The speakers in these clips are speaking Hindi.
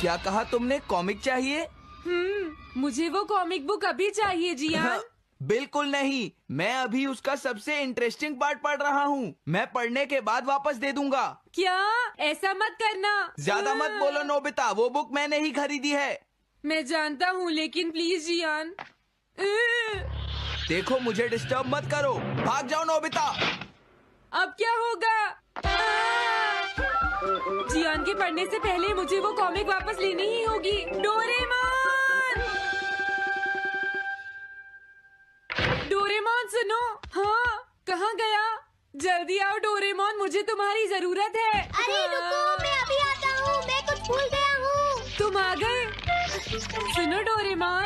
क्या कहा तुमने? कॉमिक चाहिए? मुझे वो कॉमिक बुक अभी चाहिए जियान। बिल्कुल नहीं, मैं अभी उसका सबसे इंटरेस्टिंग पार्ट पढ़ रहा हूँ। मैं पढ़ने के बाद वापस दे दूंगा। क्या? ऐसा मत करना। ज्यादा मत बोलो नोबिता, वो बुक मैंने ही खरीदी है। मैं जानता हूँ, लेकिन प्लीज जियान। देखो, मुझे डिस्टर्ब मत करो। भाग जाओ नोबिता। अब क्या होगा? जियान के पढ़ने से पहले मुझे वो कॉमिक वापस लेनी ही होगी। डोरेमोन! डोरेमोन सुनो। हाँ, कहाँ गया? जल्दी आओ डोरेमोन, मुझे तुम्हारी जरूरत है। अरे रुको, मैं अभी आता हूँ। मैं कुछ भूल गया हूँ। तुम आ गए? सुनो डोरेमोन,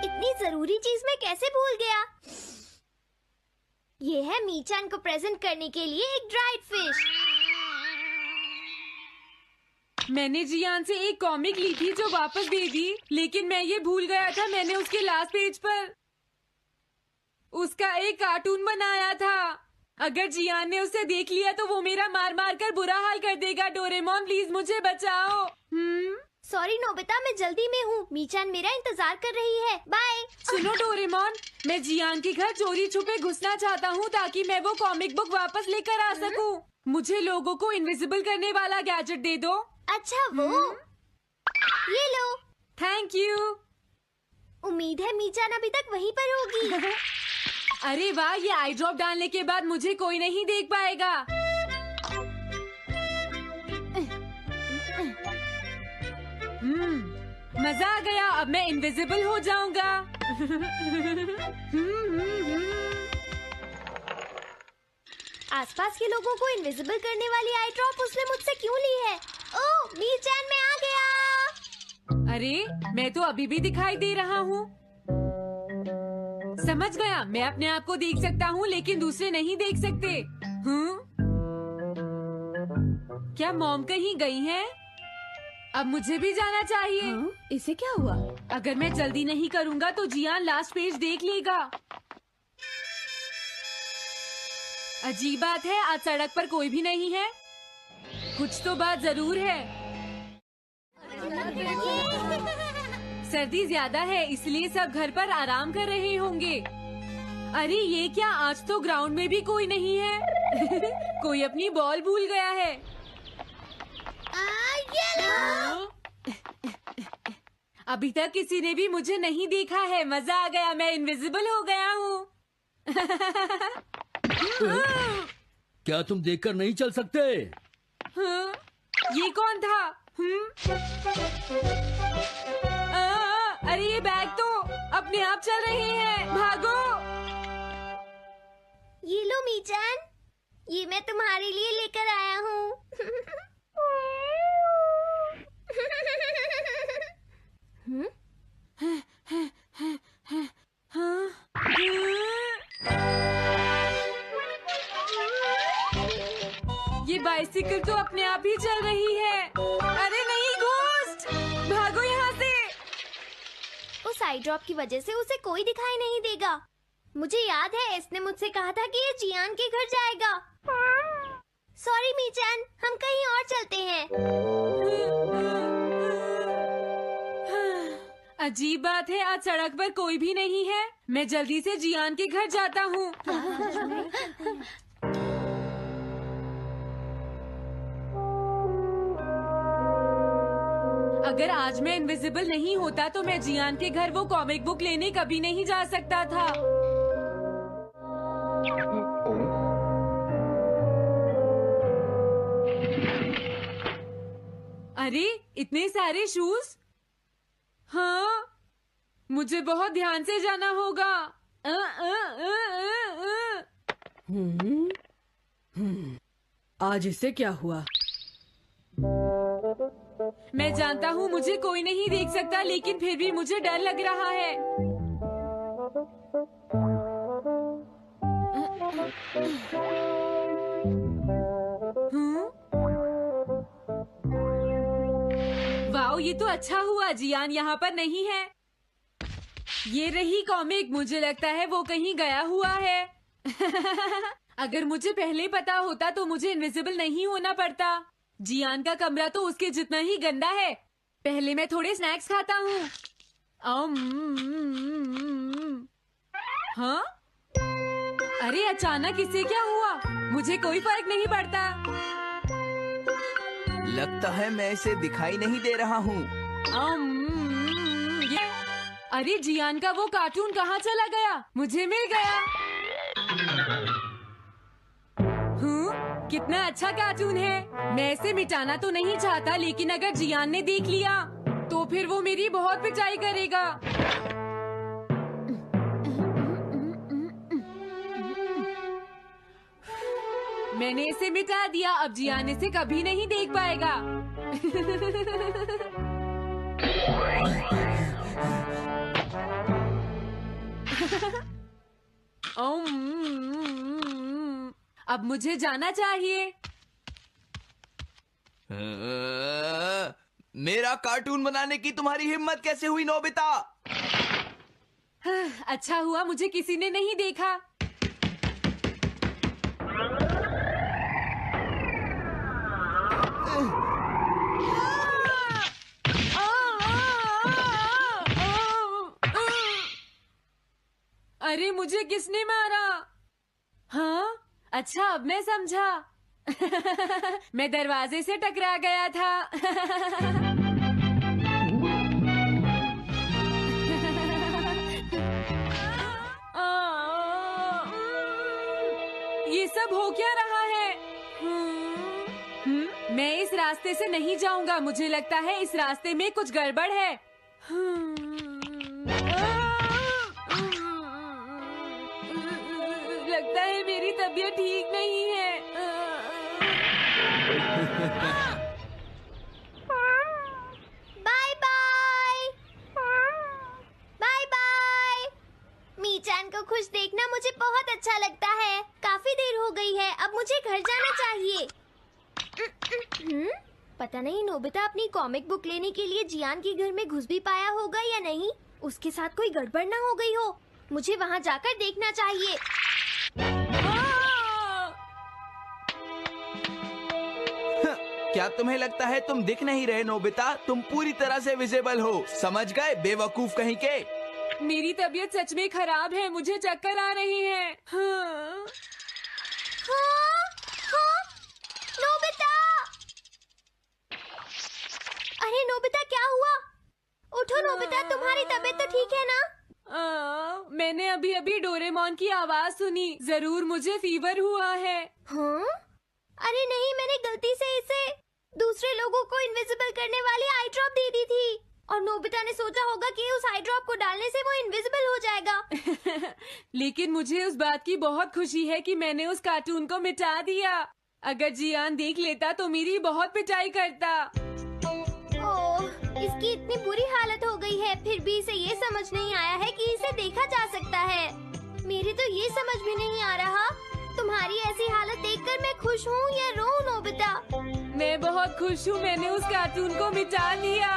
इतनी जरूरी चीज मैं कैसे भूल गया? ये है मीचान को प्रेजेंट करने के लिए एक ड्राइड फिश। मैंने जियान से एक कॉमिक ली थी जो वापस दे दी, लेकिन मैं ये भूल गया था मैंने उसके लास्ट पेज पर उसका एक कार्टून बनाया था। अगर जियान ने उसे देख लिया तो वो मेरा मार मार कर बुरा हाल कर देगा। डोरेमोन प्लीज मुझे बचाओ। सॉरी नोबिता, मैं जल्दी में हूँ। मीचान मेरा इंतजार कर रही है। बाय। सुनो डोरेमोन, मैं जियान के घर चोरी छुपे घुसना चाहता हूँ ताकि मैं वो कॉमिक बुक वापस लेकर आ सकूँ। मुझे लोगों को इनविजिबल करने वाला गैजेट दे दो। अच्छा वो ये लो। Thank you. उम्मीद है मीचान अभी तक वहीं पर होगी। अरे वाह, ये आई ड्रॉप डालने के बाद मुझे कोई नहीं देख पाएगा। मजा आ गया, अब मैं इनविजिबल हो जाऊंगा। आसपास के लोगों को इनविजिबल करने वाली आई ड्रॉप उसने मुझसे क्यों ली है? ओह, मीचान मैं आ गया। अरे, मैं तो अभी भी दिखाई दे रहा हूँ। समझ गया, मैं अपने आप को देख सकता हूँ लेकिन दूसरे नहीं देख सकते। क्या मॉम कहीं गई हैं? अब मुझे भी जाना चाहिए। इसे क्या हुआ? अगर मैं जल्दी नहीं करूँगा तो जियान लास्ट पेज देख लेगा। अजीब बात है, आज सड़क पर कोई भी नहीं है। कुछ तो बात जरूर है। सर्दी ज्यादा है इसलिए सब घर पर आराम कर रहे होंगे। अरे ये क्या, आज तो ग्राउंड में भी कोई नहीं है। कोई अपनी बॉल भूल गया है। अभी तक किसी ने भी मुझे नहीं देखा है। मजा आ गया, मैं इनविजिबल हो गया हूँ। क्या तुम देखकर नहीं चल सकते? ये कौन था? अरे ये बैग तो अपने आप चल रहे हैं। भागो। ये लो मीचान, ये मैं तुम्हारे लिए लेकर आया हूँ। ये बाइसिकल तो अपने आप ही चल रही है। अरे नहीं, घोस्ट! भागो यहाँ से। उस आई ड्रॉप की वजह से उसे कोई दिखाई नहीं देगा। मुझे याद है इसने मुझसे कहा था कि ये जियान के घर जाएगा। सॉरी मीचान, हम कहीं और चलते हैं। अजीब बात है, आज सड़क पर कोई भी नहीं है। मैं जल्दी से जियान के घर जाता हूँ। अगर आज मैं इनविजिबल नहीं होता तो मैं जियान के घर वो कॉमिक बुक लेने कभी नहीं जा सकता था। अरे इतने सारे शूज। हाँ, मुझे बहुत ध्यान से जाना होगा। आज इसे क्या हुआ? मैं जानता हूँ मुझे कोई नहीं देख सकता, लेकिन फिर भी मुझे डर लग रहा है। वाओ, ये तो अच्छा हुआ जियान यहाँ पर नहीं है। ये रही कॉमिक, मुझे लगता है वो कहीं गया हुआ है। अगर मुझे पहले पता होता तो मुझे इनविजिबल नहीं होना पड़ता। जियान का कमरा तो उसके जितना ही गंदा है। पहले मैं थोड़े स्नैक्स खाता हूँ। हाँ? अरे अचानक इससे क्या हुआ? मुझे कोई फर्क नहीं पड़ता। लगता है मैं इसे दिखाई नहीं दे रहा हूँ। अरे जियान का वो कार्टून कहाँ चला गया? मुझे मिल गया। कितना अच्छा कार्टून है। मैं इसे मिटाना तो नहीं चाहता, लेकिन अगर जियान ने देख लिया तो फिर वो मेरी बहुत पिटाई करेगा। मैंने इसे मिटा दिया। अब जियान इसे कभी नहीं देख पाएगा। अब मुझे जाना चाहिए। मेरा कार्टून बनाने की तुम्हारी हिम्मत कैसे हुई नोबिता? अच्छा हुआ मुझे किसी ने नहीं देखा। अरे मुझे किसने मारा? हाँ, अच्छा अब मैं समझा। मैं दरवाजे से टकरा गया था। ये सब हो क्या रहा है? मैं इस रास्ते से नहीं जाऊंगा। मुझे लगता है इस रास्ते में कुछ गड़बड़ है। लगता है मेरी तबीयत ठीक नहीं है। Bye bye. Bye bye. मीचान को खुश देखना मुझे बहुत अच्छा लगता है। काफी देर हो गई है, अब मुझे घर जाना चाहिए। पता नहीं नोबिता अपनी कॉमिक बुक लेने के लिए जियान के घर में घुस भी पाया होगा या नहीं। उसके साथ कोई गड़बड़ ना हो गई हो। मुझे वहाँ जाकर देखना चाहिए। क्या तुम्हें लगता है तुम दिख नहीं रहे नोबिता? तुम पूरी तरह से विजिबल हो। समझ गए बेवकूफ कहीं के। मेरी तबीयत सच में खराब है। मुझे चक्कर आ रही है। हाँ। नोबिता! अरे नोबिता क्या हुआ? उठो नोबिता, तुम्हारी तबीयत तो ठीक है ना? मैंने अभी अभी डोरेमोन की आवाज सुनी। जरूर मुझे फीवर हुआ है। हाँ? अरे नहीं, मैंने गलती से इसे दूसरे लोगों को इनविजिबल करने वाली आई ड्रॉप दे दी थी और नोबिता ने सोचा होगा कि उस आई ड्रॉप को डालने से वो इनविजिबल हो जाएगा। लेकिन मुझे उस बात की बहुत खुशी है कि मैंने उस कार्टून को मिटा दिया। अगर जियान देख लेता तो मेरी बहुत पिटाई करता। ओह, इसकी इतनी बुरी हालत हो गई है, फिर भी इसे ये समझ नहीं आया है कि इसे देखा जा सकता है। मेरे तो ये समझ भी नहीं आ रहा। तुम्हारी ऐसी हालत देखकर मैं खुश हूँ या रोऊं नोबिता? मैं बहुत खुश हूँ। मैंने उस कार्टून को मिटा दिया।